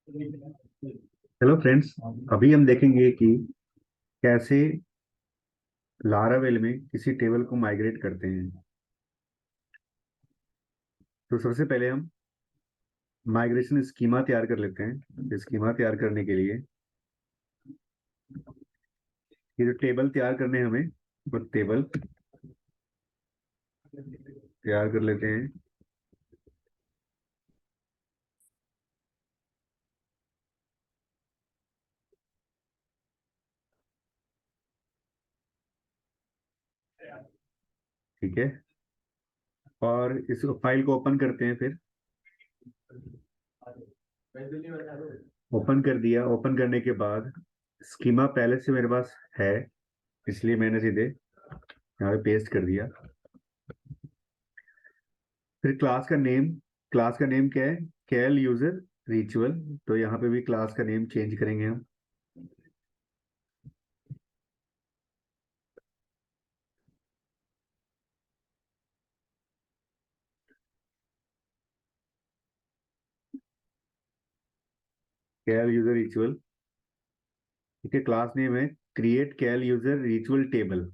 Hello friends. अभी हम देखेंगे कि कैसे लारावेल में किसी टेबल को माइग्रेट करते हैं। तो सबसे पहले हम माइग्रेशन स्कीमा तैयार कर लेते हैं। स्कीमा तैयार करने के लिए ये जो टेबल तैयार करने हैं हमें, वो टेबल तैयार कर लेते हैं। ठीक है, और इस फाइल को ओपन करते हैं। फिर ओपन कर दिया। ओपन करने के बाद स्कीमा पहले से मेरे पास है, इसलिए मैंने सीधे यहाँ पे पेस्ट कर दिया। फिर क्लास का नेम क्या है? कैल यूजर रिचुअल। तो यहाँ पे भी क्लास का नेम चेंज करेंगे हम। कैल यूजर रिचुअल। ठीक है, क्लास नेम है क्रिएट कैल यूजर रिचुअल टेबल।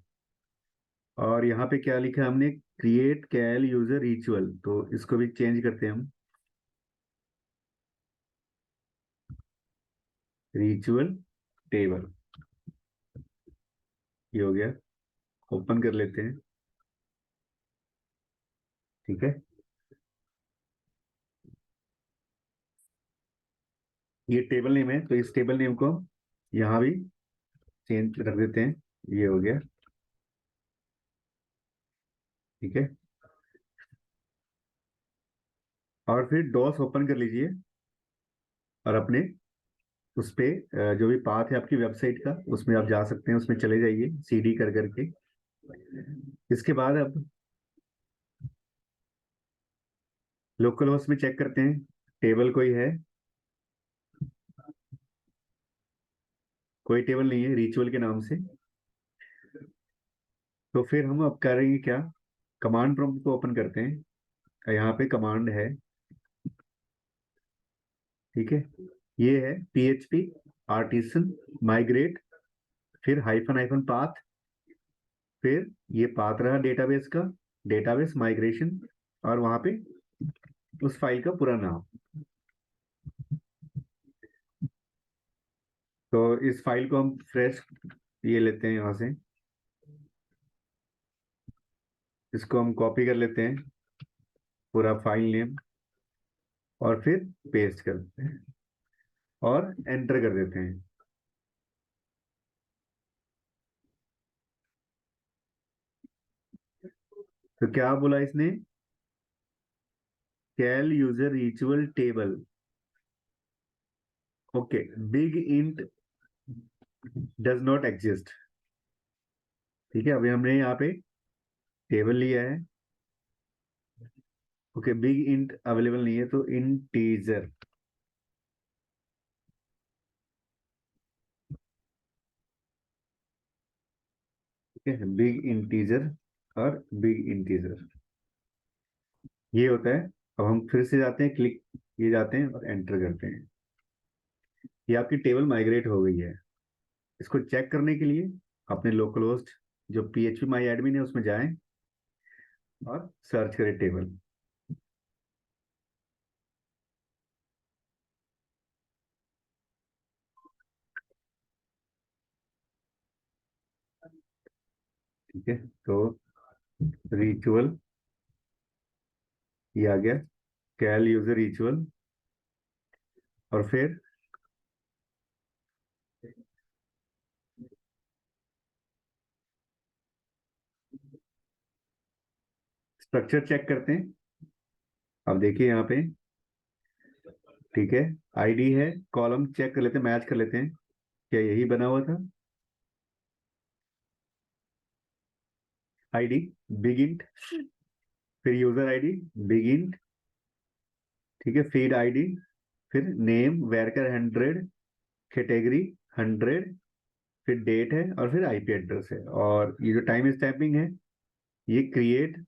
और यहाँ पे क्या लिखा है हमने? क्रिएट कैल यूजर रिचुअल। तो इसको भी चेंज करते हैं हम, रिचुअल टेबल। ये हो गया। ओपन कर लेते हैं। ठीक है, ये टेबल नेम है, तो इस टेबल नेम को हम यहाँ भी चेंज रख देते हैं। ये हो गया। ठीक है, और फिर डॉस ओपन कर लीजिए और अपने उस पे जो भी पाथ है आपकी वेबसाइट का, उसमें आप जा सकते हैं। उसमें चले जाइए सीडी कर करके। इसके बाद अब लोकल होस्ट में चेक करते हैं टेबल कोई है। कोई टेबल नहीं है रिचुअल के नाम से। तो फिर हम अब करेंगे क्या? कमांड प्रॉम्प्ट को ओपन करते हैं। यहाँ पे कमांड है। ठीक है, ये है PHP आर्टिसन माइग्रेट, फिर हाइफन हाइफन पाथ, फिर ये पाथ रहा डेटाबेस का, डेटाबेस माइग्रेशन, और वहां पे उस फाइल का पूरा नाम। तो इस फाइल को हम फ्रेश ये लेते हैं यहाँ से। इसको हम कॉपी कर लेते हैं, पूरा फाइल नेम, और फिर पेस्ट कर देते हैं और एंटर कर देते हैं। तो क्या बोला इसने? Call user ritual table. Okay, big int does not exist. ठीक है, अभी हमने यहाँ पे टेबल लिया है। ओके, बिग इंट अवेलेबल नहीं है, तो इंटीजर। ठीक है, बिग इंटीजर और बिग इंटीजर ये होता है। अब हम फिर से जाते हैं, क्लिक ये जाते हैं और एंटर करते हैं। ये आपकी टेबल माइग्रेट हो गई है। इसको चेक करने के लिए अपने लोकल होस्ट जो PHP माई एडमिन है उसमें जाएं और सर्च करें टेबल। ठीक है, तो रिचुअल ये आ गया, कैल यूजर रिचुअल। और फिर स्ट्रक्चर चेक करते हैं। अब देखिए यहाँ पे, ठीक है, आईडी है, कॉलम चेक कर लेते हैं, मैच कर लेते हैं क्या यही बना हुआ था। आईडी बिग इंट, फिर यूजर आईडी बिग इंट। ठीक है, फीड आईडी, फिर नेम वेरकर 100, कैटेगरी 100, फिर डेट है, और फिर IP एड्रेस है। और ये जो टाइम स्टैम्पिंग है ये क्रिएट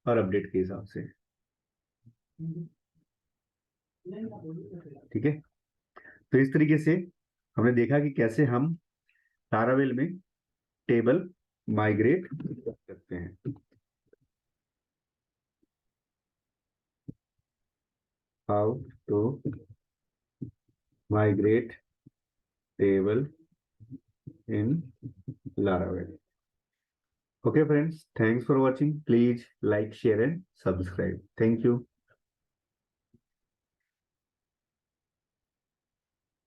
और अपडेट के हिसाब से। ठीक है, तो इस तरीके से हमने देखा कि कैसे हम लारावेल में टेबल माइग्रेट कर सकते हैं। How to migrate table in Laravel. Okay, friends. Thanks for watching. Please like, share, and subscribe. Thank you.